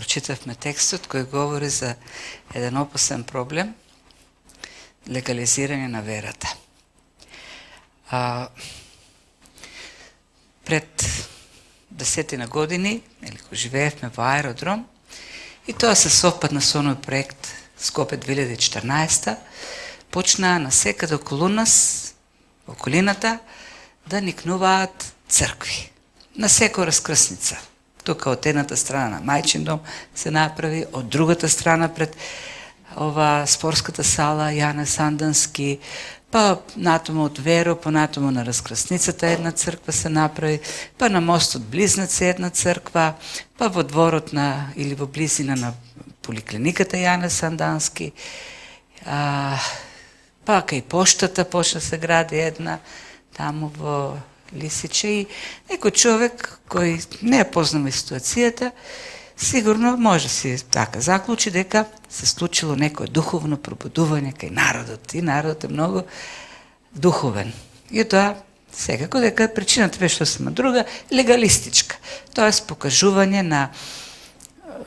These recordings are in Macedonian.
прочитавме текстот кој говори за еден опасен проблем, легализирање на верата. Пред 10 години, кога живеевме во аеродром, и тоа се совпадна со оној проект Скопје 2014, почнаа насекаде околу нас, околината, да никнуваат цркви. На секоја раскрсница. Тука од едната страна на Мајчин дом се направи, од другата страна пред спортската сала Јане Сандански, па натаму од Веро, понатаму на раскрсницата една црква се направи, па на мостот Близнаци една црква, па во дворот или во близина на поликлиниката Јане Сандански, па кај поштата почна се гради една таму во Лисиче, и некој човек кој не ја познава ситуацијата, сигурно може си така заклучи дека се случило некое духовно пробудување кај народот, и народот е многу духовен. И тоа секако дека причината беше сосема друга, легалистичка, тоест покажување на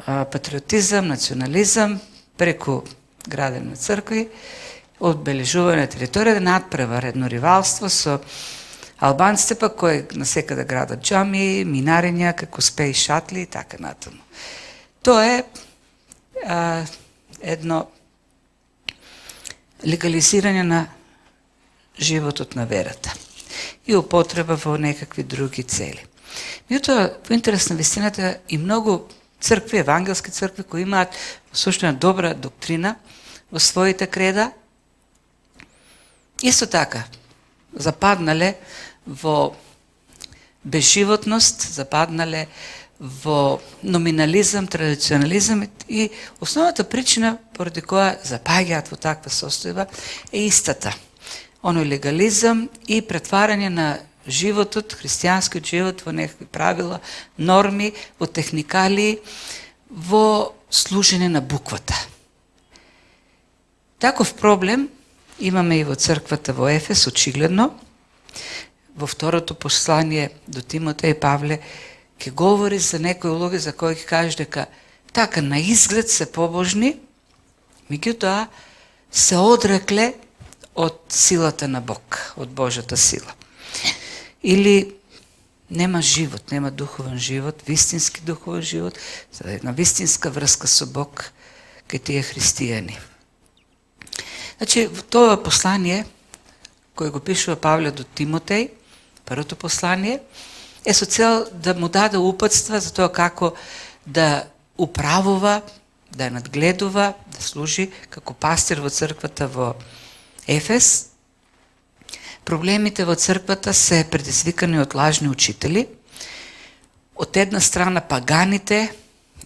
патриотизам, национализам преку градење на цркви, одбележување на територија, надпревар, едно ривалство со албанците па кои насекаде градат џамии, минарења, како спеи шатли и така натаму. Тоа е едно легализирање на животот на верата и употреба во некакви други цели. Меѓутоа, во интерес на вистината, и многу цркви, евангелски цркви, кои имаат суштина добра доктрина во своите креда, исто така западнале во безживотност, западнале во номинализам, традиционализам, и основната причина поради која запаѓаат во таква состојба е истата. Оној легализам и претварање на животот, христијанскиот живот во некакви правила, норми, во техникалии, во служење на буквата. Таков проблем имаме и во црквата во Ефес, очигледно. Во второто послание до Тимотеј Павле ќе говори за некои луѓе за кои ќе каже дека така на изглед се побожни, меѓутоа се одрекле од силата на Бог, од Божјата сила. Или нема живот, нема духовен живот, вистински духовен живот, за една вистинска врска со Бог кај тие христијани. Значи, тоа послание, кој го пишува Павле до Тимотеј, првото послание, е со цел да му даде упатства за тоа како да управува, да надгледува, да служи како пастир во црквата во Ефес. Проблемите во црквата се предизвикани од лажни учители, од една страна паганите,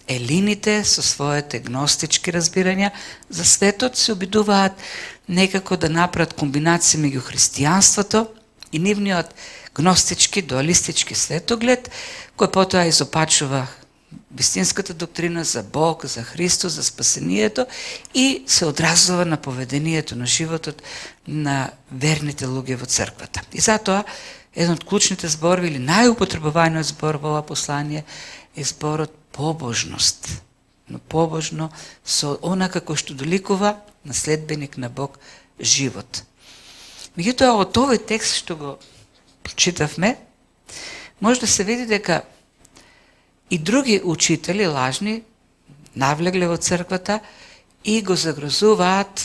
елините со своите гностички разбирања за светот се обидуваат некако да направат комбинација меѓу христијанството и нивниот гностички, дуалистички светоглед, кој потоа изопачува вистинската доктрина за Бог, за Христос, за спасението и се одразува на поведението, на животот на верните луѓе во црквата. И затоа еден од клучните зборови или најупотребуваниот збор во ова послание е зборот побожност. Но побожно со онака кој што доликува на следбеник на Бог живот. Меѓутоа, од овој текст што го прочитавме, може да се види дека и други учители лажни навлегле во црквата и го загрозуваат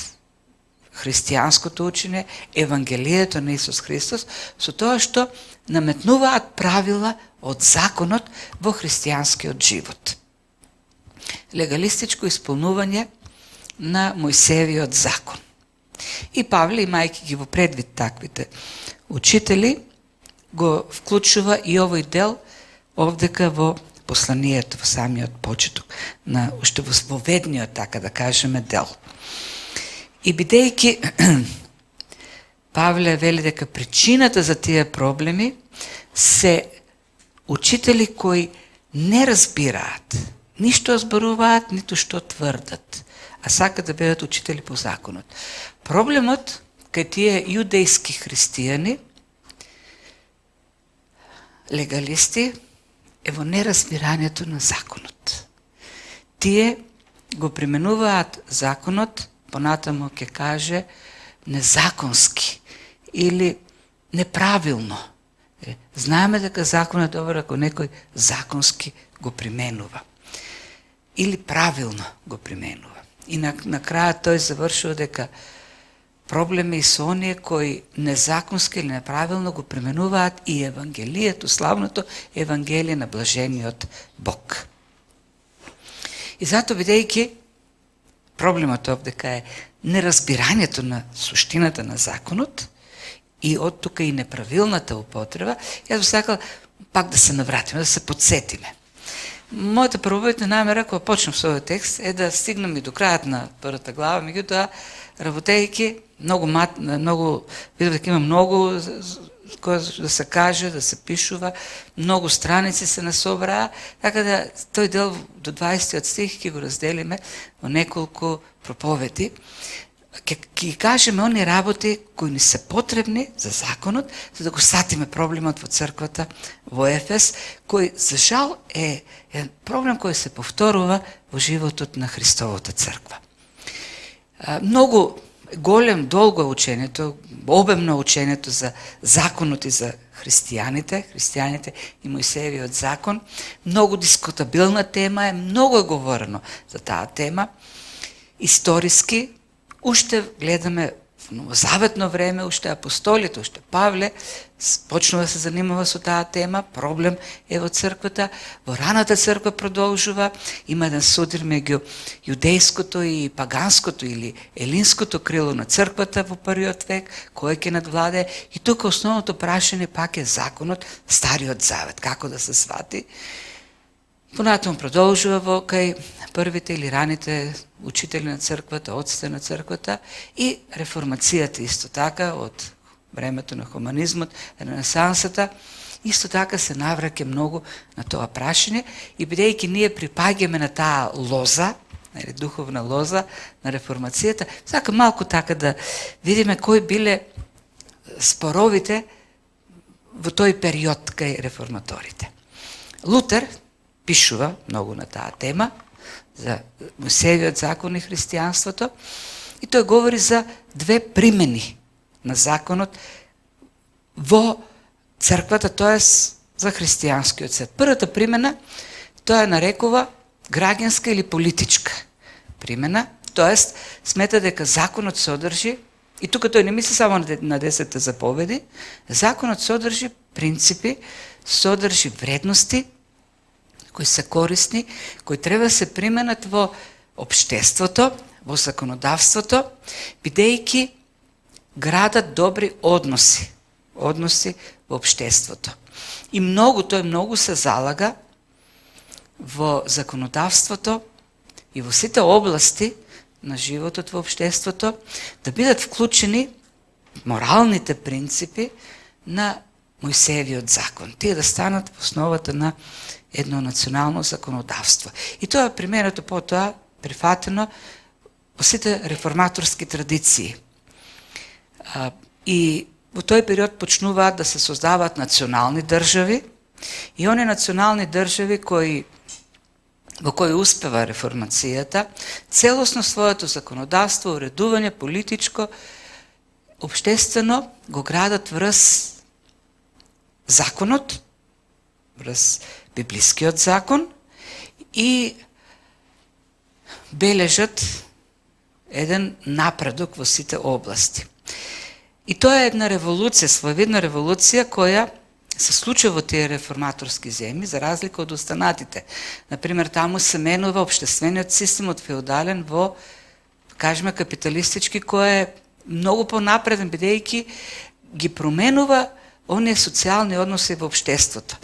христијанското учење, Евангелието на Исус Христос, со тоа што наметнуваат правила од законот во христијанскиот живот. Легалистичко исполнување на Мојсеевиот закон. И Павле, имајќи ги во предвид таквите учители, го вклучува и овој дел овдека во посланието, во самиот почеток, на уште во воведниот, така да кажеме, дел. И бидејќи Павле вели дека причината за тие проблеми се учители кои не разбираат, ништо зборуваат, ниту што тврдат, а сакат да бидат учители по законот. Проблемот кај тие јудејски христијани, легалисти, е во неразбирањето на законот. тие го применуваат законот, понатамо ќе каже, незаконски или неправилно. Знаеме дека закон е добар ако некој законски го применува. Или правилно го применува. И на крајот тој завршува дека проблем е и со оние кои незаконски или неправилно го применуваат и Евангелието, славното Евангелие на блажениот Бог. И зато, бидејќи проблемот овдека е неразбирањето на суштината на законот и од тука и неправилната употреба, јас би сакал пак да се навратиме, да се подсетиме. Мојата првобитна намера, кога почнам со овој текст, е да стигнам и до крајот на првата глава, меѓутоа, работејќи многу, видов дека има многу да се каже, да се пишува, многу страници се насобраа, така да тој дел до 20 стих ќе го разделиме во неколку проповеди. Ќе кажеме они работи кои ни се потребни за законот, за да го сатиме проблемот во црквата во Ефес, кој за жал е проблем кој се повторува во животот на Христовата црква. Многу голем, долго е учењето, обемно е учењето за законот и за христијаните и Мојсеевиот закон. Многу дискутабилна тема е, многу е говорено за таа тема. Историски, уште гледаме в новозаветно време, уште апостолите, уште Павле почнува да се занимава со таа тема, проблем е во црквата, во раната црква продолжува, има еден судир меѓу јудејското и паганското или елинското крило на црквата во првиот век, кој ќе надвладе, и тука основното прашање пак е законот, Стариот завет, како да се свати. Понатаму продолжува во кај првите или раните учители на црквата, отците на црквата и реформацијата исто така од времето на хуманизмот, ренесансата, исто така се навраќа многу на тоа прашање и бидејќи ние припаѓаме на таа лоза, духовна лоза на реформацијата, сакам малку така да видиме кои биле споровите во тој период кај реформаторите. Лутер пишува многу на таа тема, за Мојсеевиот закон и христијанството, и тој говори за две примени на законот во црквата, тоа за христијанскиот свет. Првата примена, тоа нарекува граѓанска или политичка примена, тоест смета дека законот содржи, и тука тој не мисли само на 10 заповеди, законот содржи принципи, содржи вредности, кои се корисни, кои треба да се применат во општеството, во законодавството, бидејќи градат добри односи во општеството. И тој многу се залага во законодавството и во сите области на животот во општеството да бидат вклучени моралните принципи на Мојсеевиот закон. Тие да станат во основата на едно национално законодавство. И тоа е применето потоа прифатено во сите реформаторски традиции. И во тој период почнуваат да се создаваат национални држави и оние национални држави во кои успева реформацијата, целосно своето законодавство, уредување политичко, општествено го градат врз законот, врз библискиот закон и бележат еден напредок во сите области. И тоа е една револуција, своевидна револуција која се случува во тие реформаторски земји, за разлика од останатите. Например, таму се менува општествениот систем од феудален во, кажеме, капиталистички, кој е многу понапреден, бидејќи ги променува оние социјални односи во општеството.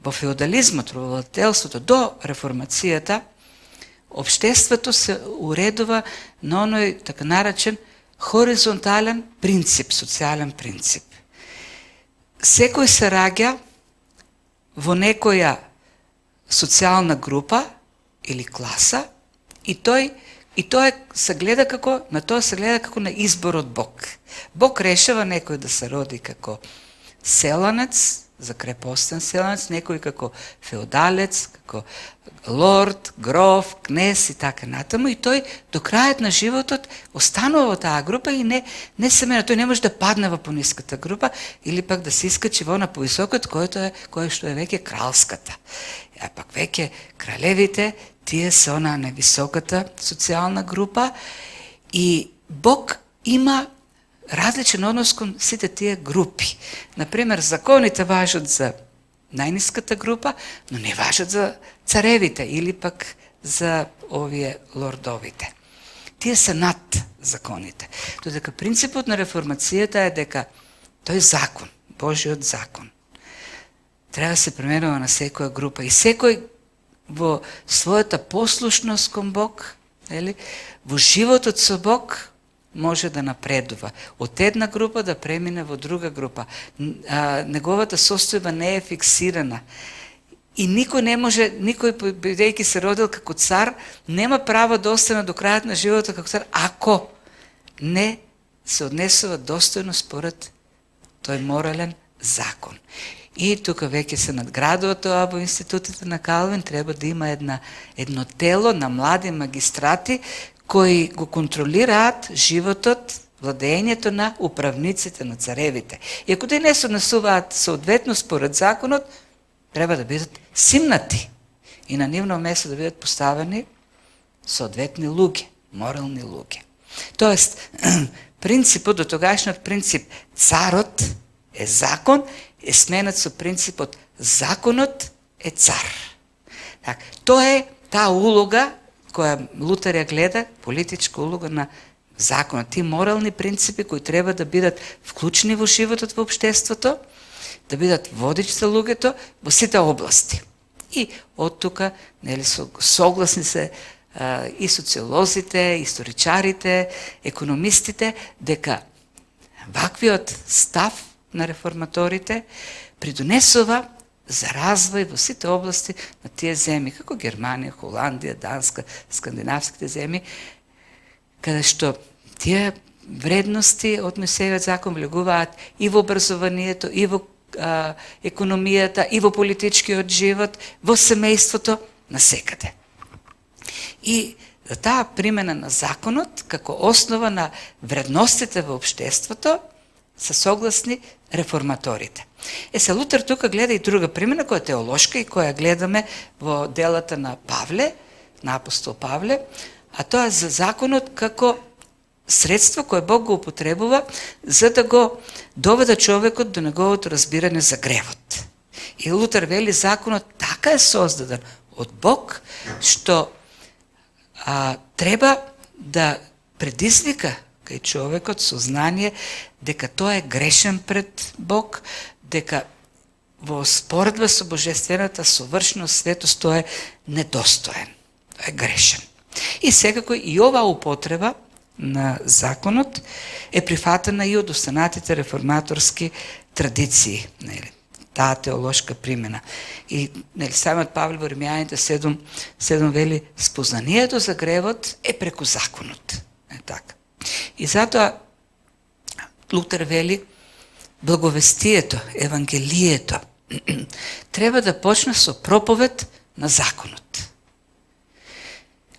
Во феудализмот, во владетелството до реформацијата, општеството се уредува на оној така наречен хоризонтален принцип, социјален принцип. Секој се раѓа во некоја социјална група или класа и тоа се гледа како на избор од Бог. Бог решава некој да се роди како селанец, за крепостен селанец, некој како феодалец, како лорд, гроф, кнез и така натаму, и тој до крајот на животот останува во таа група и не семено, тој не може да падне во пониската група или пак да се искачи во на повисокот, кој што е веќе кралската. А пак веќе кралевите, тие се она невисоката социјална група и Бог има различен однос кон сите тие групи. Например, законите важат за најниската група, но не важат за царевите или пак за овие лордовите. Тие се над законите. Додека принципот на реформацијата е дека тој закон, Божиот закон, треба да се применува на секоја група и секој во својата послушност кон Бог, во животот со Бог, може да напредува. Од една група да премине во друга група. Неговата состојба не е фиксирана. И никој не може, бидејќи се родил како цар, нема право да остане до крајот на животот како цар, ако не се однесува достојно според тој морален закон. И тука веќе се надградува тоа во институтите на Калвин, треба да има едно тело на млади магистрати кои го контролираат животот, владењето на управниците, на царевите. И ако те не се однесуваат соодветно според законот, треба да бидат симнати и на нивно место да бидат поставени соодветни луѓе, морални луѓе. Тоест, принципот, до тогашниот принцип царот е закон, е сменет со принципот законот е цар. Так, тоа е таа улога која Лутер ја гледа, политичка улога на законот. Тие морални принципи кои треба да бидат вклучени во животот во општеството, да бидат водич за луѓето во сите области. И од тука согласни се и социолозите, историчарите, економистите, дека ваквиот став на реформаторите придонесува за развој во сите области на тие земји, како Германија, Холандија, Данска, скандинавските земји, каде што тие вредности од Мојсеевиот закон влегуваат и во образованието, и во економијата, и во политичкиот живот, во семејството, насекаде. И за таа примена на законот, како основа на вредностите во општеството, се согласни реформаторите. Се Лутер тука гледа и друга примена, која е теолошка и која гледаме во делата на Павле, на апостол Павле, а тоа е за законот како средство кое Бог го употребува за да го доведе човекот до неговото разбирање за гревот. И Лутер вели законот така е создаден од Бог, што треба да предизвика кај човекот сознание дека тоа е грешен пред Бог, дека во споредба со божествената совршеност светост тоа е недостоен, тоа е грешен. И секако и оваа употреба на законот е прифатена и од останатите реформаторски традиции, таа теолошка примена. И самиот Павле во Римјаните 7 вели спознанието за гревот е преку законот. Така. И затоа Лутер вели благовестието, евангелието треба да почне со проповед на законот.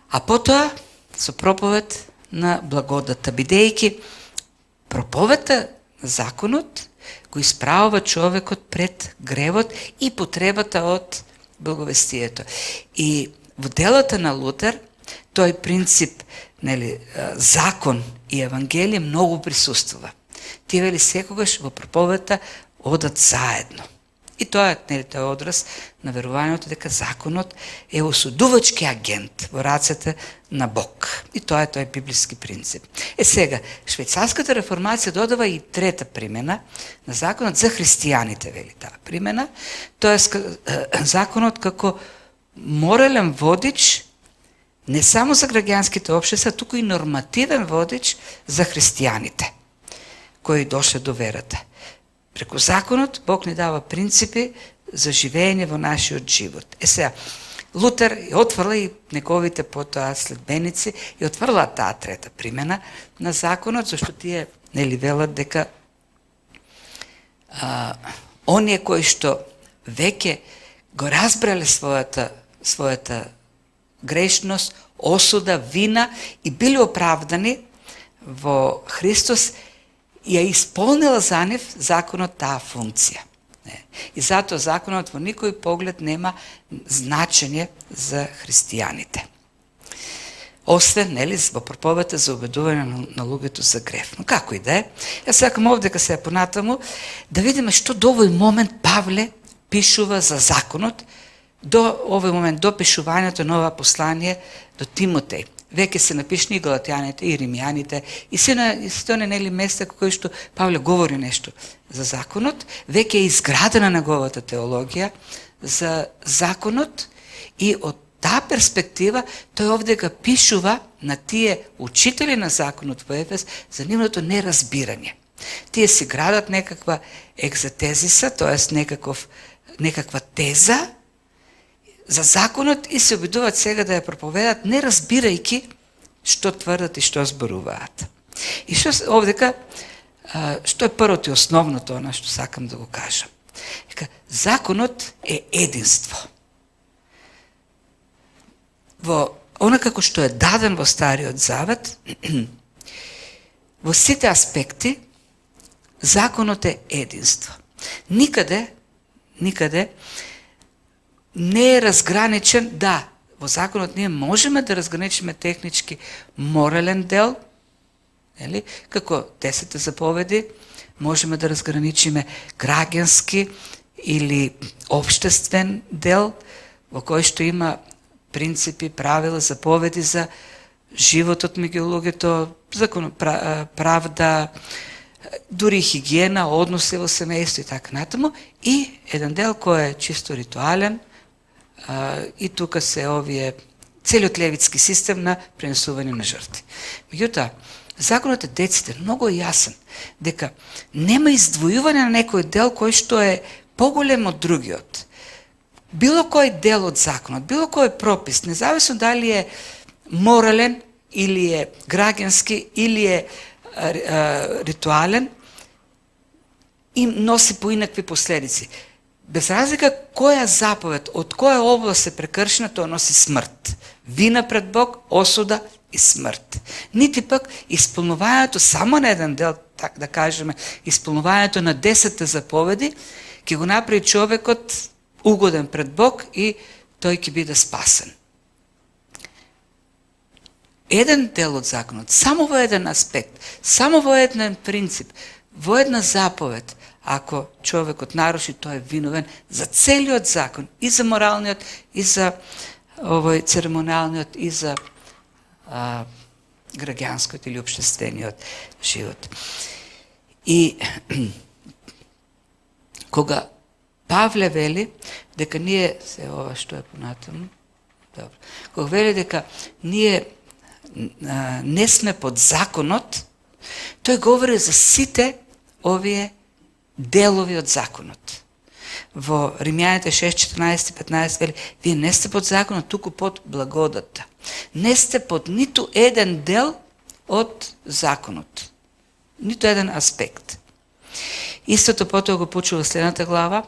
А потоа со проповед на благодата, бидејќи проповедта на законот го исправува човекот пред гревот и потребата од благовестието. И во делата на Лутер тој принцип, закон и евангелие многу присуствува. Тие вели секогаш во проповедта одат заедно. И тоа е одраз на верувањето дека законот е осудувачки агент во рацете на Бог. И тоа е тој библиски принцип. Сега, швајцарската реформација додава и трета примена на законот за христијаните, вели таа примена. Тоа е законот како морален водич не само за граѓанските општества, туку и нормативен водич за христијаните кои дошле до верата. Преку законот Бог ни дава принципи за живење во нашиот живот. Сега, Лутер отврла и неговите потоа следбеници и отврла таа трета примена на законот, зашто тие велат дека оние кои што веќе го разбрале својата грешност, осуда, вина и били оправдани во Христос, ја исполнила за нив законот таа функција. И затоа законот во никој поглед нема значење за христијаните. Освен, нели, во проповедта за убедување на луѓето за грев. Но како и да е, јас сакам овдека се понатаму да видиме што до овој момент Павле пишува за законот, до овој момент, до пишувањето на ова послание до Тимотеј. Веќе се напишни и Галатјаните, и Римјаните, и сите оние нели места кои што Павле говори нешто за законот, веќе е изградена неговата теологија за законот, и од таа перспектива тој овдека пишува на тие учители на законот во Ефес за нивното неразбирање. Тие си градат некаква екзетезиса, тоест некаква теза за законот и се обидуваат сега да ја проповедат, не разбирајќи што тврдат и што зборуваат. И што овдека, што е првото и основното, она што сакам да го кажам. Законот е единство. Во она како што е даден во Стариот Завет, во сите аспекти, законот е единство. Никаде не е разграничен, да, во законот ние можеме да разграничиме технички морален дел, ели, како 10 заповеди, можеме да разграничиме граѓански или општествен дел, во кој што има принципи, правила, заповеди за животот меѓу луѓето, закон, правда, дури хигиена, односи во семејство и така натаму, и еден дел кој е чисто ритуален, и тука се овие целиот левитски систем на пренесување на жртви. Меѓутоа, законот е деците многу јасен, дека нема издвојување на некој дел кој што е поголем од другиот. Било кој дел од законот, било кој пропис, независно дали е морален, или е граѓански, или е ритуален, им носи поинакви последици. Без разлика која заповед, од која област се прекршена, тоа носи смрт. Вина пред Бог, осуда и смрт. Нити пак исполнувањето само на еден дел, так да кажеме, исполнувањето на 10 заповеди, ќе го направи човекот угоден пред Бог и тој ќе биде спасен. Еден дел од законот, само во еден аспект, само во еден принцип, во една заповед, ако човекот наруши, тој е виновен за целиот закон, и за моралниот, и за овој церемониалниот, и за граѓанскиот или општествениот живот. И кога Павле вели дека ние, се ова што е понатаму, добро, кога вели дека ние не сме под законот, тој говори за сите овие делови од законот. Во Римјаните 6:14-15 вели, вие не сте под законот, туку под благодата. Не сте под ниту еден дел од законот. Ниту еден аспект. Истото потоа го почува следната глава,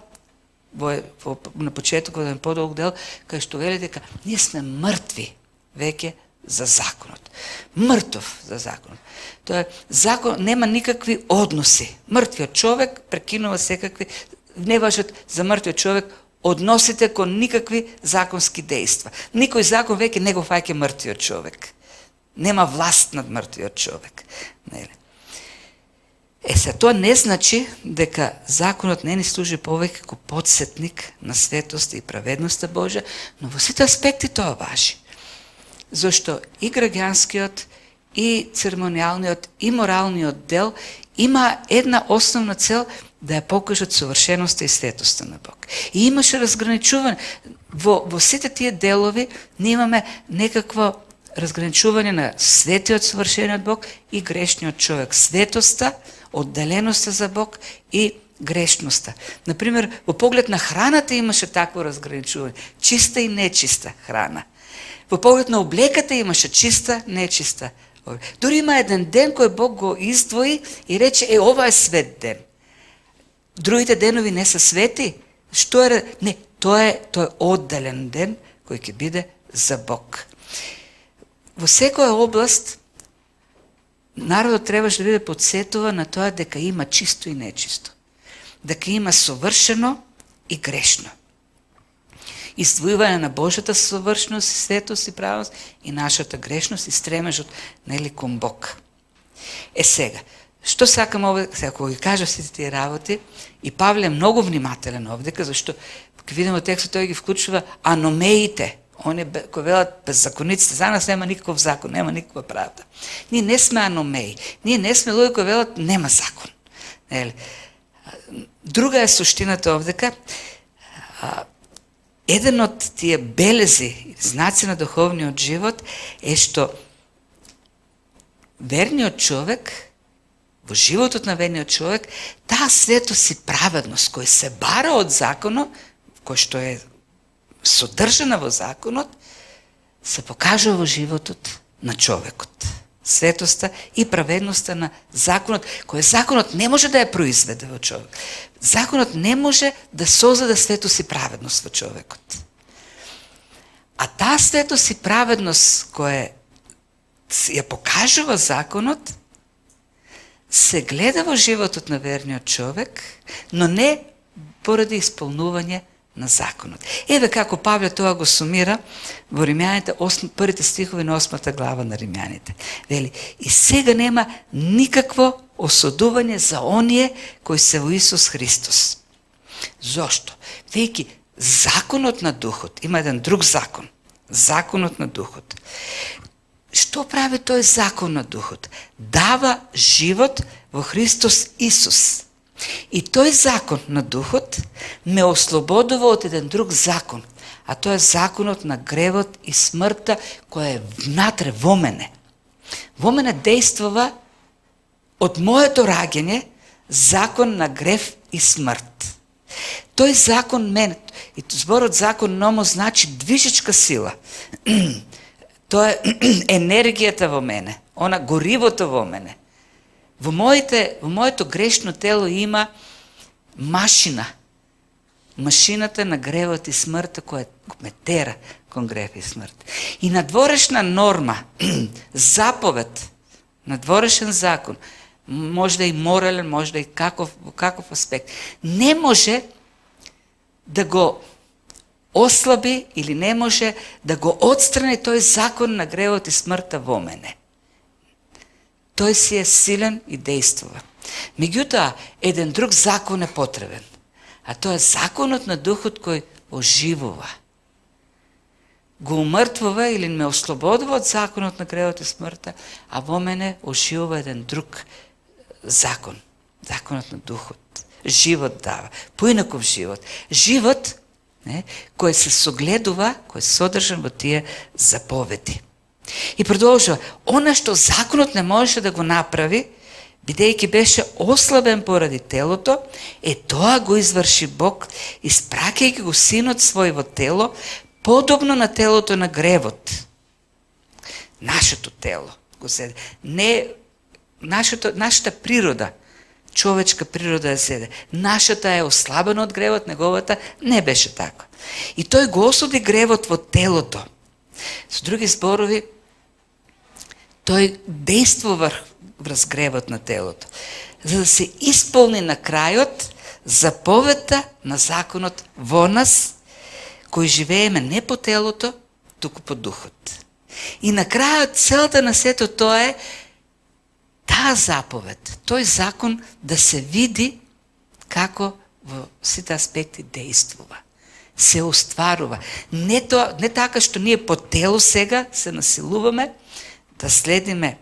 на почетокот на подолг дел, кај што вели дека ние сме мртви веќе за законот. Мртов за законот. Тоа закон нема никакви односи. Мртвиот човек прекинува секакви, не важат за мртвиот човек односите кон никакви законски дејства. Никој закон веќе не го фаќа мртвиот човек. Нема власт над мртвиот човек. Нели? Се тоа не значи дека законот не ни служи повеќе како подсетник на светост и праведноста Божја, но во сите аспекти тоа важи. Зошто и граѓанскиот, и церемониалниот, и моралниот дел има една основна цел да ја покажат совршеноста и светоста на Бог. И имаше разграничување. Во сите тие делови ние имаме некакво разграничување на светиот совршениот Бог и грешниот човек. Светоста, одделеноста за Бог и грешноста. Например, во поглед на храната имаше такво разграничување. Чиста и нечиста храна. Во поглед на облеката имаше чиста, нечиста. Дури има еден ден кој Бог го издвои и рече, ова е свет ден. другите денови не се свети. Што е? Не, тоа е одделен ден кој ќе биде за Бог. Во секоја област народот требаше да биде подсетува на тоа дека има чисто и нечисто. Дека има совршено и грешно. Издвојување на Божјата совршност, светост и правост и нашата грешност и стремежот нели кон Бог. Сега, што сакам овде, сега кога ги кажа сите тие работи, и Павле е многу внимателен овдека, зашто кога видиме текстот тој ги вклучува аномеите, они кои велат беззакониците, за нас нема никаков закон, нема никаква правда. Ние не сме аномеи, ние не сме луѓе кои велат нема закон. Нели? Друга е суштината овдека. Еден од тие белези, знаци на духовниот живот е што верниот човек, во животот на верниот човек, таа светост и праведност кој се бара од законот, кој што е содржана во законот, се покажува во животот на човекот. Светоста и праведноста на законот, кој законот не може да ја произведе во човек. Законот не може да создаде светост и праведност во човекот. А таа светост и праведност која ја покажува законот, се гледа во животот на верниот човек, но не поради исполнување на законот. Еве како Павле тоа го сумира во Римјаните, првите стихови на 8 глава на Римјаните. Вели, и сега нема никакво осудување за оние кои се во Исус Христос. Зошто? Веќе законот на духот, има еден друг закон, законот на духот. Што прави тој закон на духот? Дава живот во Христос Исус. И тој закон на духот ме ослободува од еден друг закон, а тоа е законот на гревот и смртта која е внатре во мене. Во мене действува од моето раѓање закон на грев и смрт. Тој закон мене, и зборот закон номо значи движечка сила. Тоа е енергијата во мене, она горивото во мене. Во моето грешно тело има машина. Машината на гревот и смртта која ме тера кон грев и смрт. И надворешна норма, заповед, надворешен закон, може да и морален, може да и каков аспект, не може да го ослаби или не може да го отстрани тој закон на гревот и смртта во мене. Тој си е силен и действува. Меѓутоа, еден друг закон е потребен, а тоа е законот на духот кој оживува. Го умртвува или ме ослободува од законот на гревот и смртта, а во мене оживува еден друг закон, законот на духот. Живот дава, поинаков живот. Живот кој се согледува, кој се содржан во тие заповеди. И продолжува, она што законот не можеше да го направи, бидејќи беше ослабен поради телото, тоа го изврши Бог, испраќајќи го синот свој во тело, подобно на телото на гревот. Нашето тело го зеде. Не нашата природа, човечка природа ја зеде. Нашата е ослабена од гревот, неговата не беше така. И тој го осуди гревот во телото. Со други зборови, тој действува врз гревот на телото, за да се исполни на крајот заповедта на законот во нас, кој живееме не по телото, туку по духот. И на крајот целта на сето тоа е таа заповед, тој закон да се види како во сите аспекти действува, се остварува. Не така што ние по тело сега се насилуваме да следиме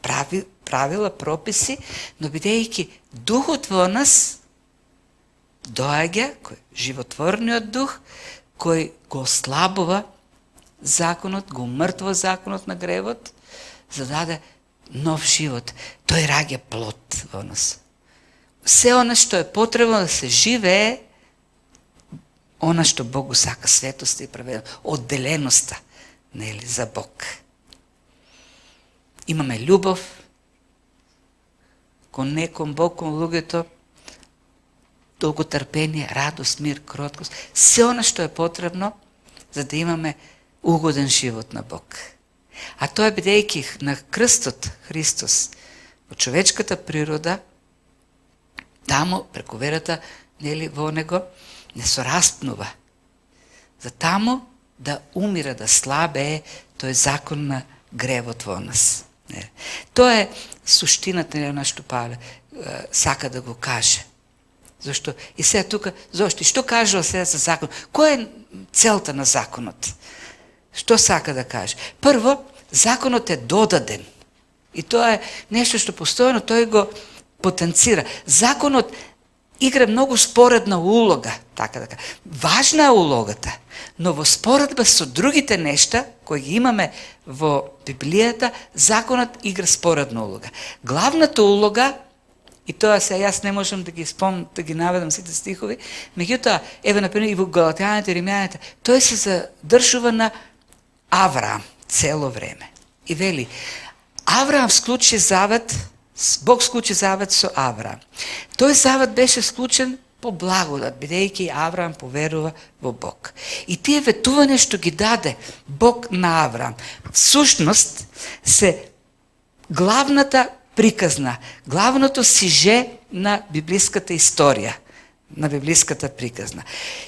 правила, прописи, но бидејќи духот во нас доаѓа, животворниот дух, кој го ослабува законот, го умртва законот на гревот, за да даде нов живот. Тој раѓа плод во нас. Се она што е потребно да се живее, она што Бог го сака, светоста и праведност, одделеноста, нели, за Бог. Имаме љубов кон Бог, кон луѓето, долготрпение, радост, мир, кроткост, се она што е потребно за да имаме угоден живот на Бог. А тој бидејќи на крстот Христос во човечката природа, таму преку верата нели во него не се распнува. За таму да умира, да слабее тој закон на гревот во нас. Тоа е суштината на што Павле сака да го каже. Зашто и сега тука, зашто и што кажува сега за закон? Која е целта на законот? Што сака да каже? Прво, законот е додаден. И тоа е нешто што постојано тој го потенцира. Законот игра многу споредна улога, така да кажа. Важна е улогата, но во споредба со другите нешта кои ги имаме во Библијата, законот игра споредна улога. Главната улога, и тоа се јас не можам да ги спомнам, да ги наведам сите стихови, меѓутоа, еве например и во Галатјаните и Римјаните, тој се задржува на Авраам цело време. И вели, Авраам склучи завет, Бог склучи завет со Авраам. Тој завет беше склучен по благодат, бидејќи Авраам поверува во Бог. И тие ветувања што ги даде Бог на Авраам, всушност се главната приказна, главното сиже на библиската историја, на библиската приказна.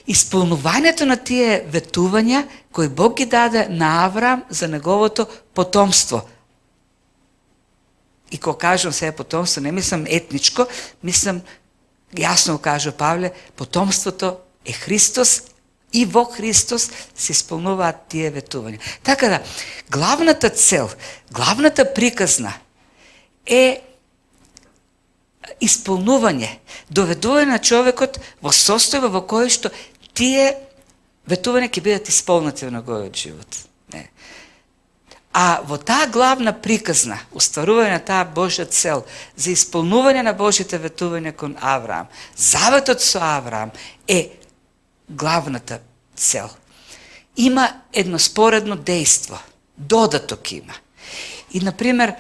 Исполнувањето на тие ветувања кои Бог ги даде на Авраам за неговото потомство. И кога кажам сега потомство, не мислам етничко, мислам, јасно кажа Павле, потомството е Христос и во Христос се исполнуваат тие ветувања. Така да, главната цел, главната приказна е исполнување, доведување на човекот во состојба во кој што тие ветувања ќе бидат исполнати во неговиот живот. Не. А во таа главна приказна, устварување на таа Божја цел за исполнување на Божите ветувања кон Авраам, заветот со Авраам е главната цел. Има едно споредно дејство, додаток има. И, например,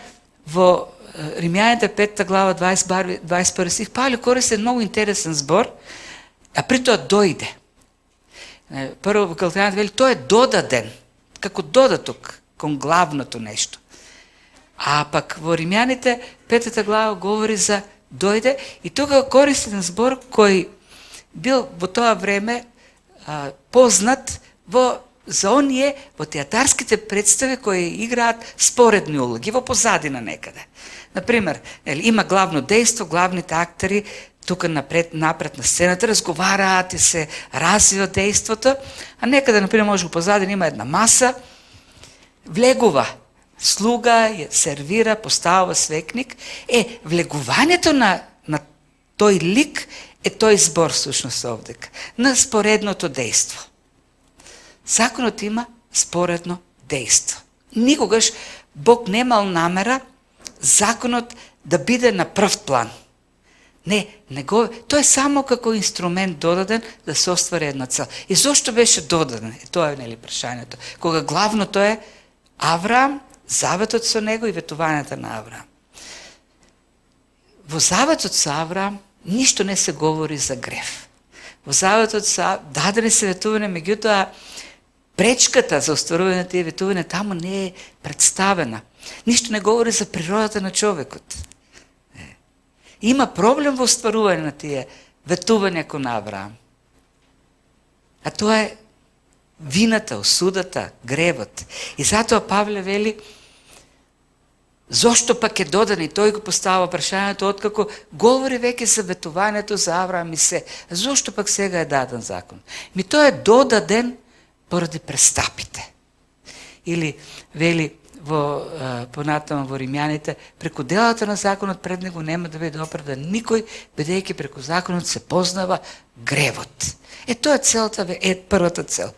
во Римјаните 5 глава 21 стих, Павле користи многу интересен збор, а при тоа дојде. Прво во Галатјаните вели, тоа е додаден, како додаток кон главното нешто. А пак во Римјаните 5 глава говори за дојде и тога користи на збор кој бил во тоа време познат за оние во театарските представи кои играат споредни улоги во позадина некаде. Например, има главно дејство, главните актери тука напред на сцената разговараат и се развива дејството, а некаде, например, може во позадина има една маса, влегува слуга, ја сервира, поставува свекник. Влегувањето на тој лик е тој збор всушност овдека, на споредното дејство. Законот има споредно дејство. Никогаш Бог немал намера законот да биде на прв план. Тој е само како инструмент додаден да се оствари една цел. И зошто беше додаден? Тоа е нели прашањето. Кога главното е Авраам, заветот со него и ветувањата на Авраам. Во заветот со Авраам ништо не се говори за грев. Во заветот со дадени се ветувања, меѓутоа пречката за остварување на тие ветувања таму не е представена. Ништо не говори за природата на човекот. Има проблем во остварување на тие ветувања кон Авраам. А тоа е вината, осудата, гревот. И затоа Павле вели, зошто пак е додан, и тој го поставува прашањето откако говори веќе за ветувањето за Авраам и се. Зошто пак сега е даден закон? Тоа е додаден поради престапите. Или вели понатаму во Римјаните, преку делата на законот пред него нема да биде оправдан никој, бидејќи преку законот се познава гревот. Тоа е целта, првата цел.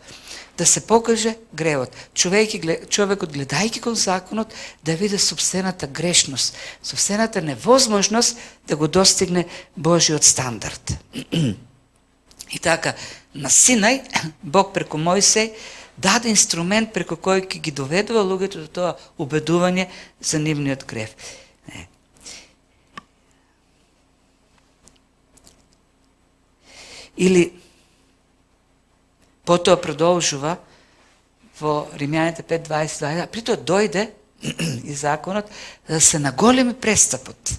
Да се покаже гревот. Човекот гледајќи кон законот да види собствената грешност, собствената невозможност да го достигне Божиот стандард. И така, на Синај, Бог преку Мојсеј даде инструмент преку кој ќе ги доведува луѓето до тоа убедување за нивниот грев. Или потоа продолжува во Римјаните 5:22, а притоа дојде и законот да се наголеми престапот.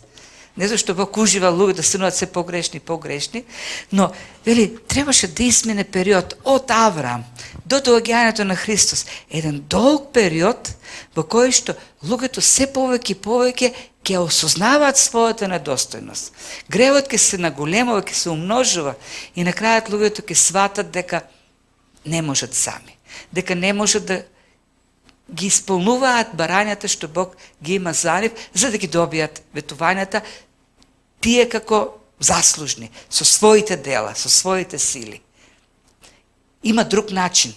Не зашто Бог ужива луѓе да стануваат се погрешни, но вели требаше да измине период од Авраам до доаѓањето на Христос, еден долг период во кој што луѓето се повеќе и повеќе ќе осознаваат својата недостојност. Гревот ќе се наголемува, ќе се умножува и на крајот луѓето ќе сватат дека не можат сами, дека не можат да ги исполнуваат барањата што Бог ги има за нив, за да ги добијат ветувањата, тие како заслужни, со своите дела, со своите сили. Има друг начин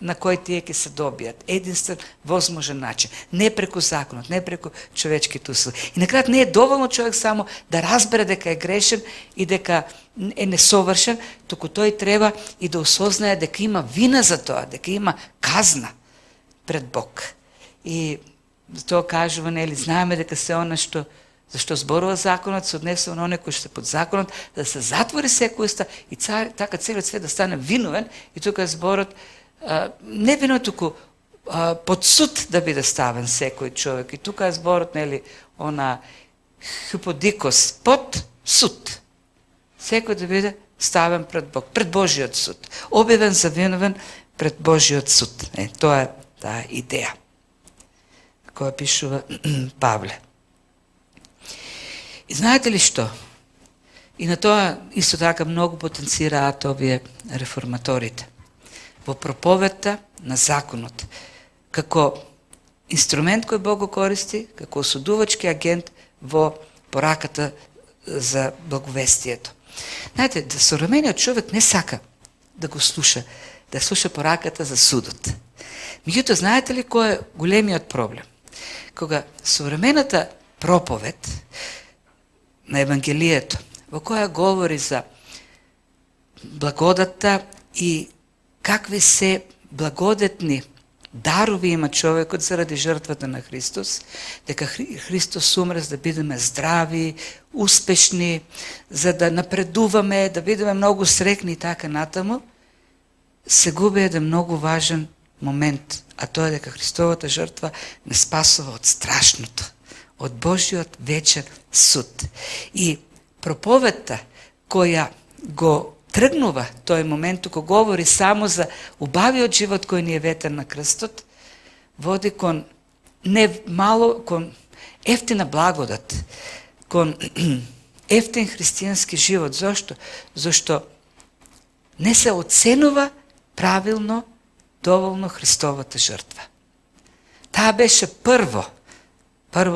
на кој тие ќе се добијат, единствен возможен начин, не преку законот, не преку човечките услуги. И на крајот не е доволно човек само да разбере дека е грешен и дека е несовршен, туку тој треба и да осознае дека има вина за тоа, дека има казна пред Бог. И тоа кажува, нели, знаеме дека се она што зашто зборува законот се однесува на оне кој што под законот, да се затвори секој уста и така целиот свет да стане виновен, и тука зборот не вино, туку под суд да биде ставен секој човек. И тука е зборот, нели, она хиподикос, под суд. Секој да биде ставен пред Бог, пред Божиот суд. Објавен за виновен пред Божиот суд. Тоа е таа идеја која пишува Павле. И знаете ли што? И на тоа исто така многу потенцираат овие реформаторите. Во проповедта на законот, како инструмент кој Бог го користи, како осудувачки агент во пораката за благовестието. Знаете, да современиот човек не сака да го слуша, да слуша пораката за судот. Меѓутоа, знаете ли кој е големиот проблем? Кога современата проповед на Евангелието, во која говори за благодата и какви се благодетни дарови има човекот заради жртвата на Христос, дека Христос умре за да бидеме здрави, успешни, за да напредуваме, да бидеме многу срекни и така натаму, се губи еден многу важен момент, а тоа е дека Христовата жртва не спасува од страшното, од Божиот вечен суд. И проповедта која го тргнува тој момент, кога говори само за убавиот живот кој ни е ветен на крстот, води кон не мало, кон ефтина благодат, кон ефтин христијански живот. Зошто? Зошто не се оценува правилно доволно Христовата жртва. Таа беше прво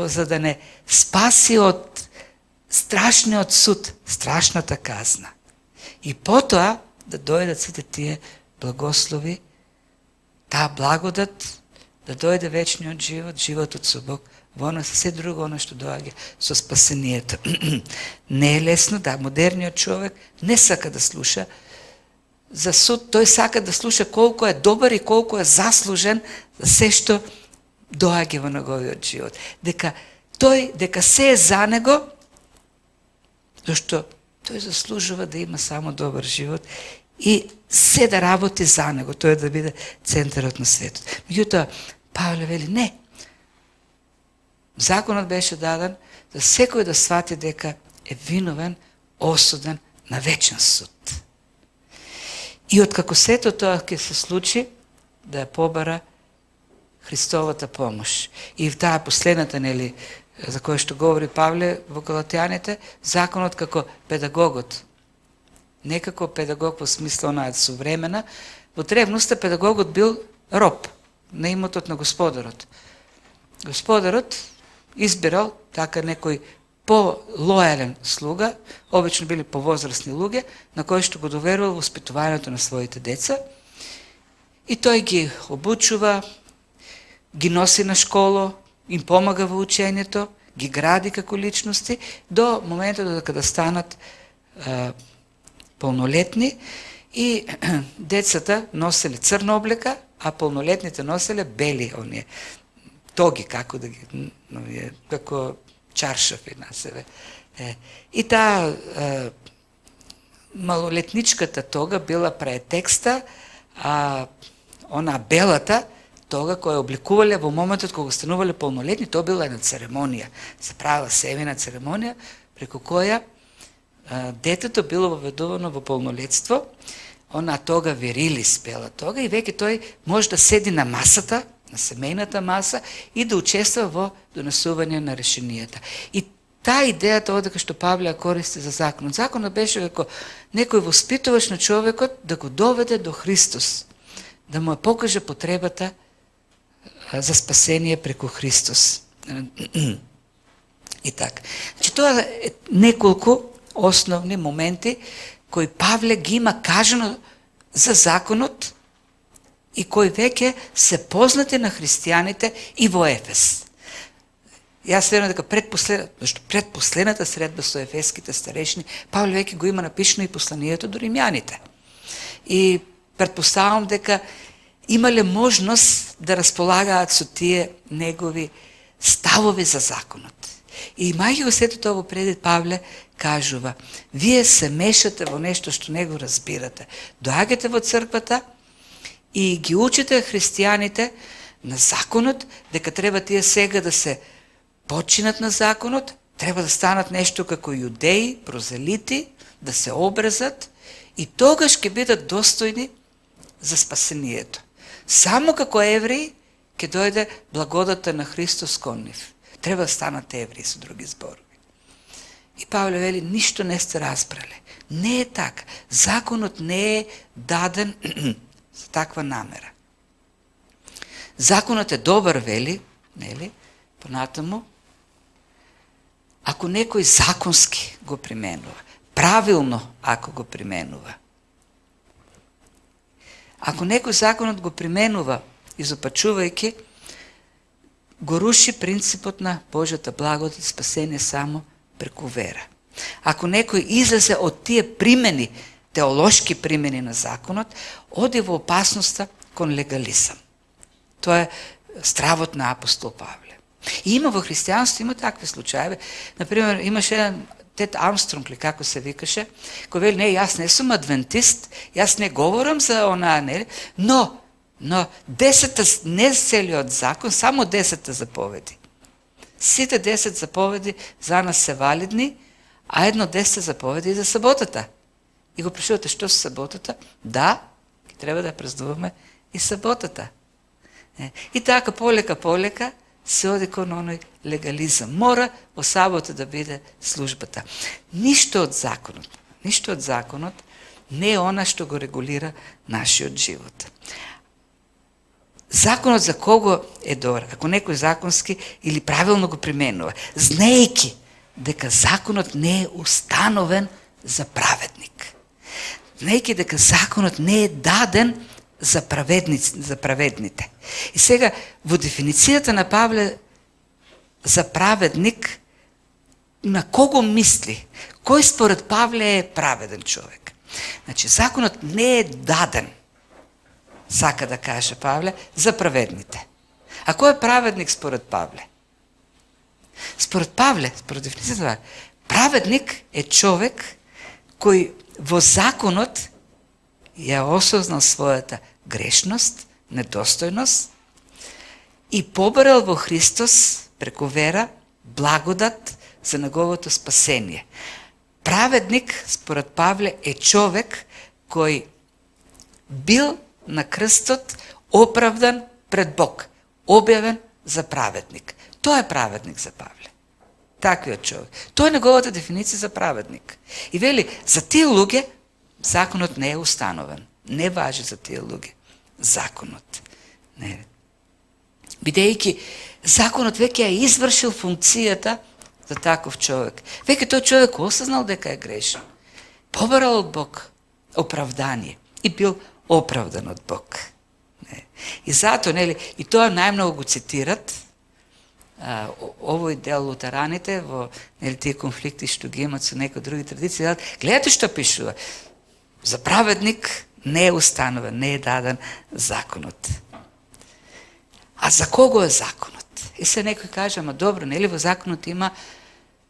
за да не спаси од страшниот суд, страшната казна. И потоа да дојдат сите тие благослови, таа благодат, да дојде вечниот живот, животот со Бог, во нас се друго оно што доаѓа со спасението. Не е лесно, да, модерниот човек не сака да слуша за суд, тој сака да слуша колку е добар и колку е заслужен за се што доаѓа во неговиот живот. Дека се е за него, зашто тој заслужува да има само добар живот и се да работи за него, тој да биде центарот на светот. Меѓутоа, Павле вели, не. Законот беше даден за секој да свати дека е виновен, осуден на вечен суд. И откако сето тоа ќе се случи, да ја побара Христовата помош. И в таа последната, нели, за која што говори Павле во Галатјаните, законот како педагогот. Не како педагог во смисла онаа современа. Во древноста педагогот бил роб на имотот на господарот. Господарот избирал така некој по-лојален слуга, обично били повозрастни луѓе, на кои што го доверувал воспитувањето на своите деца, и тој ги обучува, ги носи на школо, им помага во учењето, ги гради како личности, до моментот кога станат полнолетни, и децата носеле црна облека, а полнолетните носеле бели, оние тоги, како да ги, како чаршафи на себе. И таа малолетничката тога била претекста, а она белата тога која обликувале во моментот кога станувале полнолетни, тоа била една церемонија. Се правила семена церемонија преку која детето било воведувано во полнолетство. Она тога верилис бела тога и веќе тој може да седи на масата, на семејната маса и да учествува во донесување на решенијата. И таа идејата одека што Павле користи за законот. Законот беше како некој воспитуваш на човекот да го доведе до Христос, да му покаже потребата за спасение преку Христос. И така. Значи, тоа е неколку основни моменти кои Павле ги има кажано за законот и кои веќе се познати на христијаните и во Ефес. Јас верувам дека предпоследната средба со ефеските старешни, Павле веќе го има напишано и посланието до римјаните. И предпоставам дека имале можност да располагаат со тие негови ставови за законот. И имајќи го сето тоа во предит, Павле кажува: вие се мешате во нешто што не го разбирате. Доаѓате во црквата и ги учите христијаните на законот, дека треба тие сега да се починат на законот, треба да станат нешто како јудеи, прозелити, да се обрезат и тогаш ќе бидат достојни за спасението. Само како евреи ќе дојде благодата на Христос кон нив. Треба да станат евреи, со други зборови. И Павле вели: ништо не сте разбрале. Не е така. Законот не е даден за таква намера. Законот е добар, вели, нели, понатаму, ако некој законски го применува, правилно ако го применува. Ако некој законот го применува, изопачувајќи, го руши принципот на Божјата благодат и спасение само преку вера. Ако некој излезе од тие примени, теолошки примени на законот, оди во опасноста кон легализам. Тоа е стравот на апостол Павле. И има во христијанството, има такви случаи. Например, имаше еден Тед Армстронг, ли како се викаше, кој вели: не, јас не сум адвентист, јас не говорам за онаа, не, но 10 не целиот закон, само 10 заповеди. Сите 10 заповеди за нас се валидни, а едно 10 заповеди и за саботата. И го прашувате: што со саботата? Да, треба да празнуваме и саботата. И така полека се оди кон оној легализам. Мора во сабота да биде службата. Ништо од законот не е она што го регулира нашиот живот. Законот за кого е добар? Ако некој законски или правилно го применува, знаејќи дека законот не е установен за праведник. Знаејќи дека законот не е даден за праведните. И сега, во дефиницијата на Павле за праведник, на кого мисли? Кој според Павле е праведен човек? Значи, законот не е даден, сака да каже Павле, за праведните. А кој е праведник според Павле? Според Павле, според дефиницијата, праведник е човек кој во законот ја осознал својата грешност, недостојност и побарал во Христос преку вера благодат за неговото спасение. Праведник, според Павле, е човек кој бил на крстот оправдан пред Бог, објавен за праведник. Тој е праведник за Павле. Таквиот човек. Тоа е неговата дефиниција за праведник. И вели, за тие луѓе законот не е установен. Не важи за тие луѓе законот. Не. Бидејќи законот веќе ја извршил функцијата за таков човек. Веќе тој човек осознал дека е грешен. Побарал од Бог оправдание и бил оправдан од Бог. Не. И затоа, нели, и тоа најмногу го цитират овој дел лутераните во, нели, тие конфликти што ги имат со некои други традиции. Гледате што пишува. За праведник не е установен, не е даден законот. А за кого е законот? И се некој каже: ама добро, нели во законот има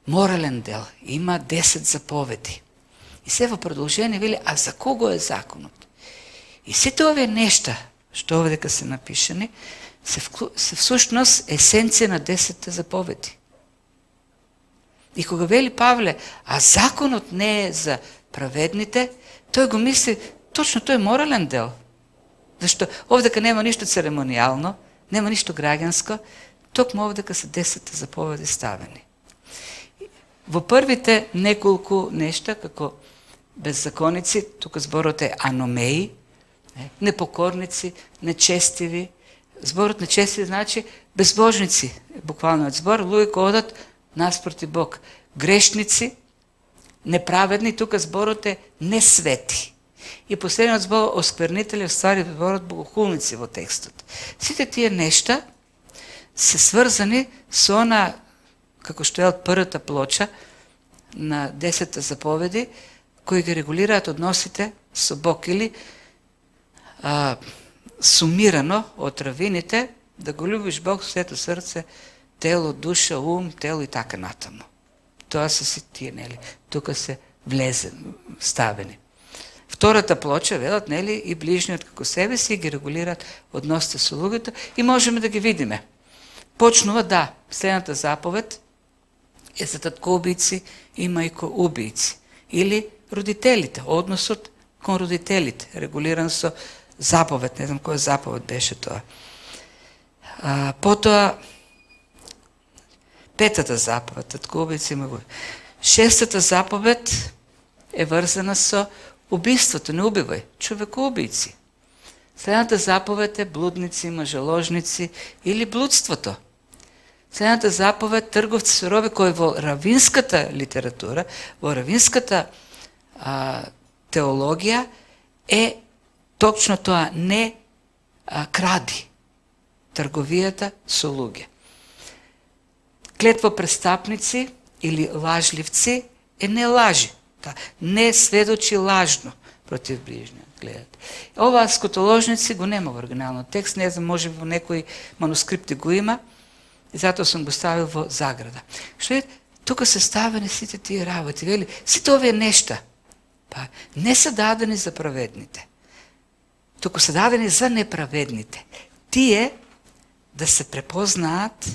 морален дел, има 10 заповеди. И се во продолжение вели, а за кого е законот? И сите овие нешта, што овдека се напишани, се всушност есенција на 10 заповеди. И кога вели Павле, а законот не е за праведните, тој го мисли, точно тој е морален дел. Зашто овдека нема ништо церемонијално, нема ништо граѓанско, токму овдека се 10 заповеди ставени. Во првите неколку нешта, како беззаконици, тука зборот е аномеи, непокорници, нечестиви. Зборот нечестиви значи безбожници, буквалниот збор, луѓе кои одат наспроти Бог. Грешници, неправедни, тука зборот е несвети. И последниот збор осквернители, ствари зборот богохулници во текстот. Сите тие нешта се сврзани со она, како што е од првата плоча на 10 заповеди, кои ги регулираат односите со Бог или сумирано од равините, да го любиш Бог со сето срце, тело, душа, ум, тело и така натаму. Тоа се си тие, нели, тука се ставени. Втората плоча, велат, нели, и ближниот како себе си ги регулираат односите со луѓето и можеме да ги видиме. Почнува, да, следната заповед е за татко-убийци и мајко-убийци. Или родителите, односот кон родителите, регулиран со заповед, не знам која заповед беше тоа. Потоа, петата заповед, татко-убийци и мајко-убийци. Шестата заповед е врзана со убиството, не убивај, човекоубийци. Следната заповед е блудници, мъжеложници или блудството. Следната заповед трговци со роби, кој во равинската литература, во равинската теологија е точно тоа, не кради, трговијата со луѓе. Клетва престапници или лажливци е не лажи, не сведочи лажно против ближниот. Гледате. Ова скотоложници го нема во оригиналниот текст, не знам, може во некои манускрипти го има, и затоа сум го ставил во заграда. Што е, тука се ставени сите тие работи, вели, сите овие нешта, па не се дадени за праведните, туку се дадени за неправедните. Тие да се препознаат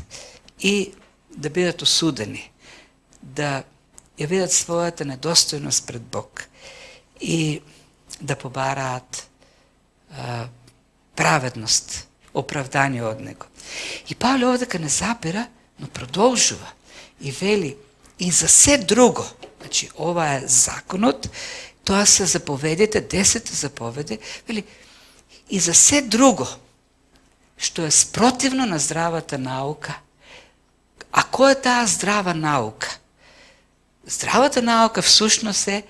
и да бидат осудени, да ја видат својата недостојност пред Бог и да побараат праведност, оправдание од Него. И Павле овдека не запира, но продолжува и вели и за се друго, значи ова е законот, тоа се заповедите, 10 заповеди, вели и за се друго, што е спротивно на здравата наука. А која е таа здрава наука? Здравата наука всушност е,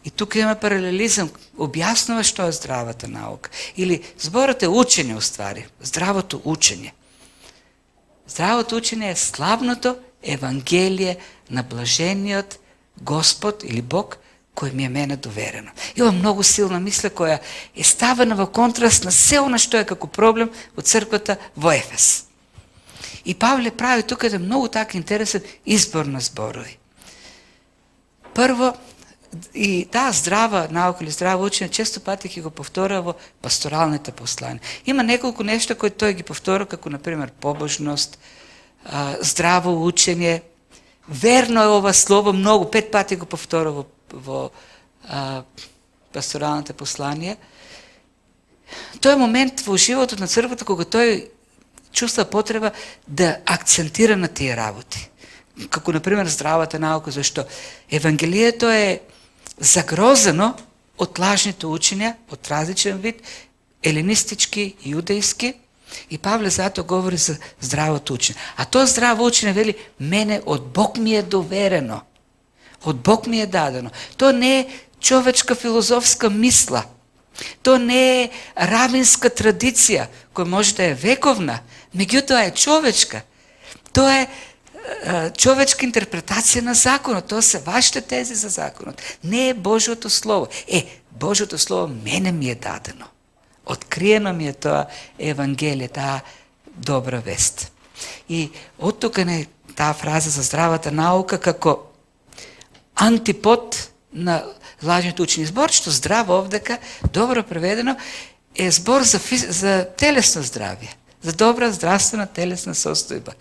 и тук имаме паралелизам, објаснува што е здравата наука. Или зборот е учење, уствари, здравото учење. Здравото учење е славното евангелие на блажениот Господ или Бог, кој ми е мене доверено. Има многу силна мисла која е ставена во контраст на се она што е како проблем во црквата во Ефес. И Павле прави тука еден многу така интересен избор на зборови. Прво, и таа здрава наука или здраво учење често пати ќе го повтора во пасторалните послания. Има неколку нешта кои тој ги повтора, како например побожност, здраво учење. Верно е ова слово, многу, 5 пати го повтора во пасторалните послания. Тој е момент во животот на црквата кога тој чувства потреба да акцентира на тие работи. Како, например, здравата наука, зашто Евангелието е загрозено од лажните учења, од различен вид, елинистички, јудејски, и Павле затоа говори за здравото учење. А тоа здраво учење, вели, мене од Бог ми е доверено, од Бог ми е дадено. Тоа не е човечка филозофска мисла, тоа не е равинска традиција, која може да е вековна, меѓутоа е човечка. Тоа е човечка интерпретација на законот, тоа се вашите тези за законот. Не е Божјото слово. Божјото слово мене ми е дадено. Откриено ми е тоа Евангелие, таа добра вест. И од тука не таа фраза за здравата наука како антипод на лажните учени. Збор што здраво овдека, добро преведено, е збор за телесно здравје, за добра здравствена телесна состојба.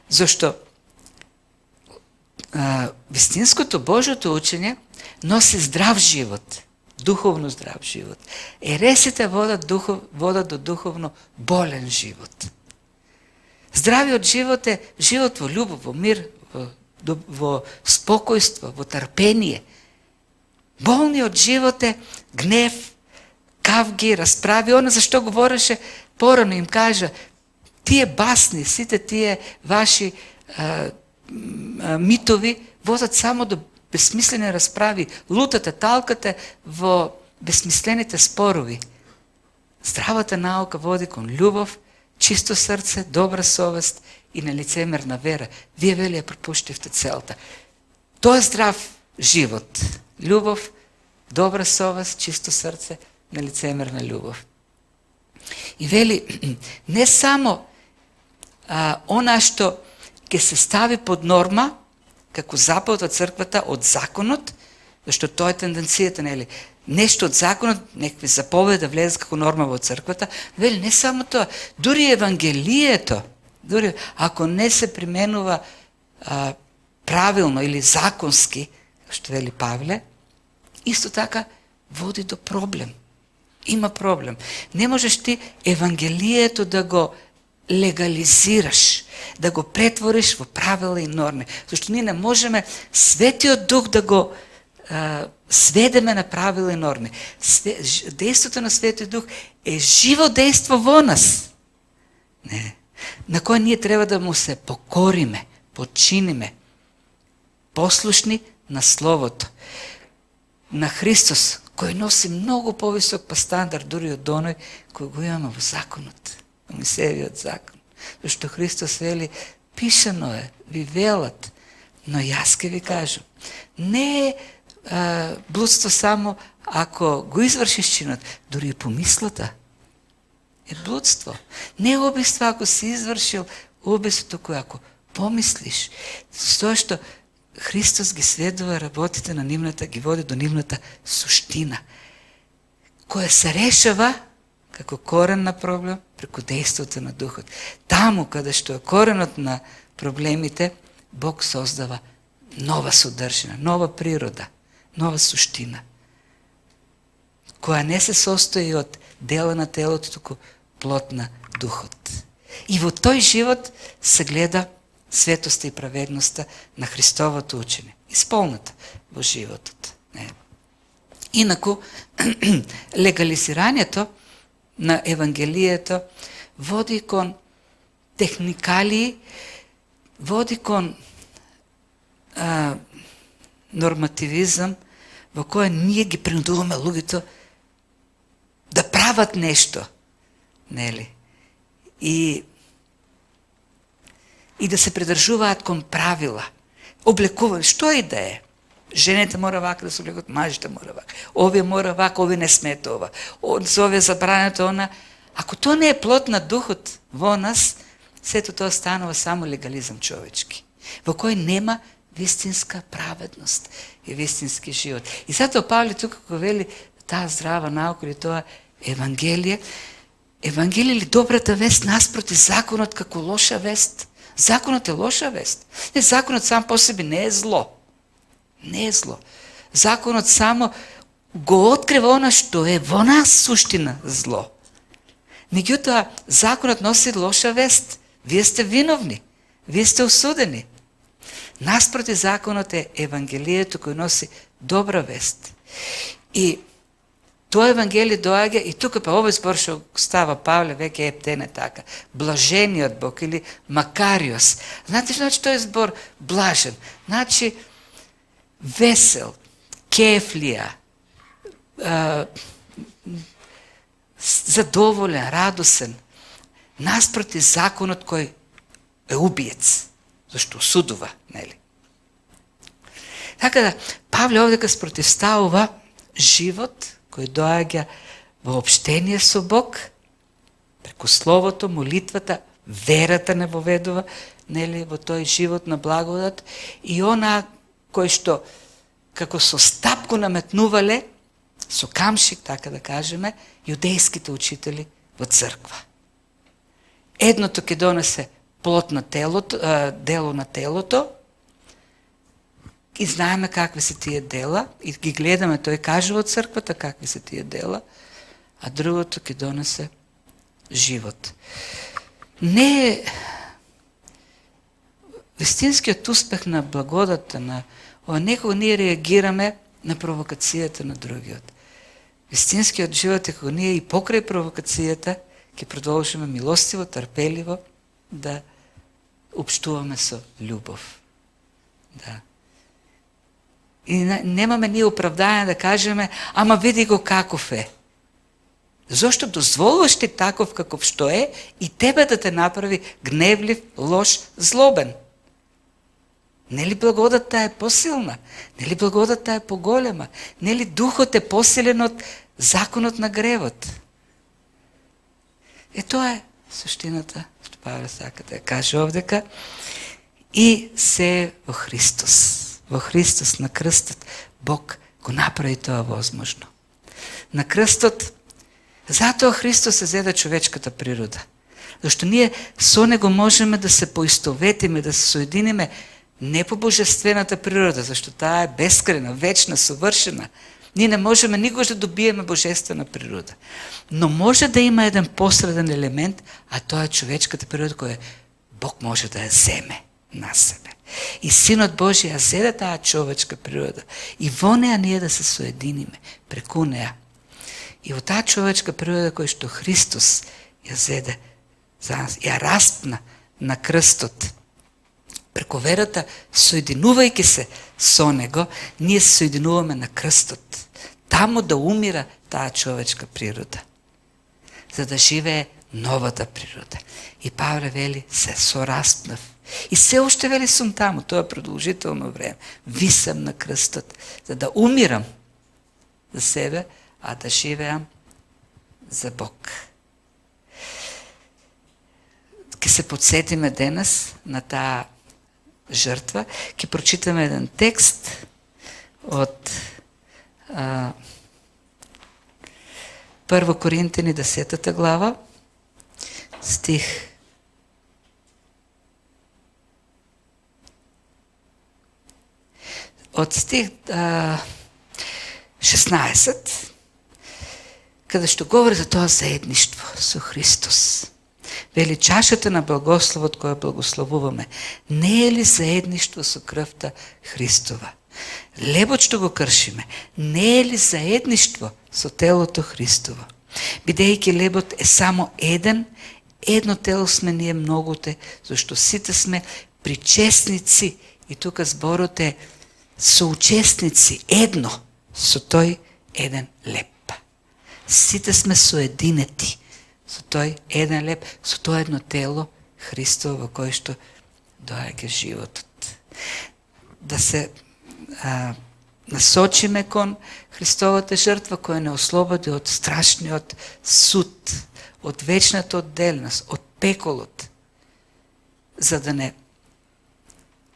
Зашто вистинското Божјото учење носи здрав живот, духовно здрав живот. Ересите водат до духовно болен живот. Здравиот живот е живот во љубов, во мир, во спокојство, во трпение. Болниот живот е гнев, кавги, расправи. Она за што говореше порано им кажа, тие басни, сите тие ваши митови водат само до безсмислени расправи. Лутате, талкате во безсмислените спорови. Здравата наука води кон љубов, чисто срце, добра совест и нелицемерна вера. Вие вели ја пропуштивте целта. Тоа е здрав живот. Љубов, добра совест, чисто срце, нелицемерна љубов. И вели, не само она што ќе се стави под норма, како заповед од црквата, од законот, зашто тоа е тенденцијата, нели? Нешто од законот, некои заповеди да влезе како норма во црквата, вели не само тоа, дури Евангелието, дури ако не се применува правилно или законски, што вели Павле, исто така води до проблем. Има проблем. Не можеш ти Евангелието да го легализираш, да го претвориш во правила и норми. Зашто ние не можеме Светиот Дух да го сведеме на правила и норми. Действото на Светиот Дух е живо действо во нас. Не. На кој ние треба да му се покориме, подчиниме, послушни на Словото. На Христос, кој носи многу повисок стандард дури од оној кој го имаме во законот, во Моисеевиот закон. Зашто Христос вели, пишано е, ви велат, но јас ке ви кажам, не е блудство само ако го извршиш чинот, дури и помислата е блудство. Не е убиство ако си извршил убиството кој ако помислиш. Тоа што Христос ги следува работите на нивната, ги води до нивната суштина, која се решава како корен на проблем преку действото на Духот. Таму каде што е коренот на проблемите, Бог создава нова содржина, нова природа, нова суштина, која не се состои од дела на телото, туку плод на Духот. И во тој живот се гледа светоста и праведноста на Христовото учење, исполната во животот. Инаку, легализирањето на Евангелието води кон техникалии, води кон нормативизам, во која ние ги принудуваме луѓето да прават нешто, нели? И да се придржуваат кон правила. Облекување, што и да е. Жените мора вака да се облекуваат, мажите мора вака. Овие мора вака, овие не смете ова. За овие забрането она. Ако тоа не е плод на Духот во нас, сето тоа станува само легализам човечки, во кој нема вистинска праведност и вистински живот. И затоа Павле тука го вели таа здрава наука или тоа Евангелие, Евангелие или добрата вест наспроти законот како лоша вест. Законот е лоша вест. Не, законот сам по себе не е зло. Не е зло. Законот само го открива она што е во нас суштина зло. Меѓутоа, законот носи лоша вест. Вие сте виновни. Вие сте осудени. Наспроти законот е Евангелието кој носи добра вест. И тоа Евангелие доаѓа и тука па овој збор што става Павле веќе ептене така. Блажениот Бог или Макариос. Знаете што значи тој збор блажен? Значи весел, кефлија, задоволен, радосен, наспроти законот кој е убиец, зашто осудува, нели? Така да, Павле овдека спротивставува живот кој доаѓа во обштение со Бог, преку Словото, молитвата, верата не воведува, нели, во тој живот на благодат, и она кој што како со стапку наметнувале, со камшик, така да кажеме, јудејските учители во црква. Едното ќе донесе плод на телото, дело на телото, и знаеме какви се тие дела, и ги гледаме, тој каже во црквата какви се тие дела, а другото ќе донесе живот. Не е вистинскиот успех на благодата, на некога ние реагираме на провокацијата на другиот. Вистинскиот живот е кога ние и покрај провокацијата ќе продолжиме милостиво, трпеливо да општуваме со љубов. Да. И немаме ние оправдање да кажеме, ама види го каков е. Зошто дозволуваш ти таков каков што е и тебе да те направи гневлив, лош, злобен? Нели благодата е посилна? Нели благодата е поголема? Нели духот е посилен од законот на гревот? Тоа е суштината, што Павле сака да ја каже овдека. И се во Христос. Во Христос на крстот Бог го направи тоа возможно. На крстот, затоа Христос зеде човечката природа. Зашто ние со него можеме да се поистоветиме, да се соединиме не по божествената природа, зашто таа е бескрајна, вечна, совршена. Ние не можеме никогаш да добиеме божествена природа. Но може да има еден посреден елемент, а тоа е човечката природа која Бог може да ја земе на себе. И Синот Божи ја зеде таа човечка природа и во неа ние да се соединиме преку неа. И во таа човечка природа која што Христос ја зеде за нас, ја распна на крстот. Преку верата, соединувајќи се со него, ние се соединуваме на крстот. Таму да умира таа човечка природа, за да живее новата природа. И Павле вели, се сораспнав. И се уште вели сум таму, тоа е продолжително време. Висам на крстот, за да умирам за себе, а да живеам за Бог. Ке се подсетиме денес на таа жртва, ќе прочитаме еден текст од 1 Коринтини 10 глава, стих 16, каде што говори за тоа заедништво со Христос. Вели, чашата на благословот која благословуваме, не е ли заедништво со крвта Христова? Лебот што го кршиме, не е ли заедништво со телото Христово? Бидејќи лебот е само еден, едно тело сме ние многуте, зашто сите сме причесници, и тука зборот е соучесници, едно, со тој еден леб. Сите сме соединети со тој еден леб, со тоа едно тело Христово во кое што доаѓа животот. Да се насочиме кон Христовата жртва која не ослободи од страшниот суд, од вечната одделеност, од пеколот, за да не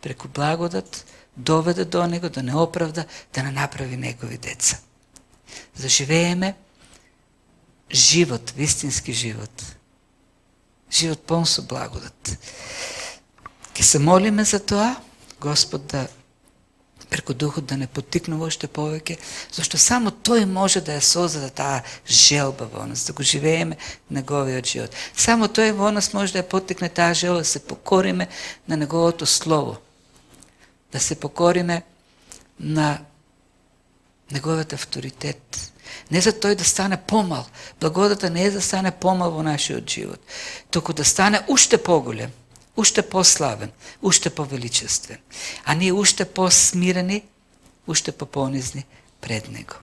преку благодат доведе до него, да не оправда, да не направи негови деца. Заживееме живот, вистински живот. Живот полн со благодат. Ке се молиме за тоа, Господ да преку Духот да не поттикнува уште повеќе, зашто само Тој може да ја создаде таа желба во нас, да го живееме неговиот живот. Само Тој во нас може да ја поттикне таа желба, да се покориме на неговото слово, да се покориме на неговиот авторитет. Не за тој да стане помал. Благодата не е да стане помал во нашиот живот, туку да стане уште поголем, уште пославен, уште повеличествен. А ние уште посмирени, уште попонизни пред него.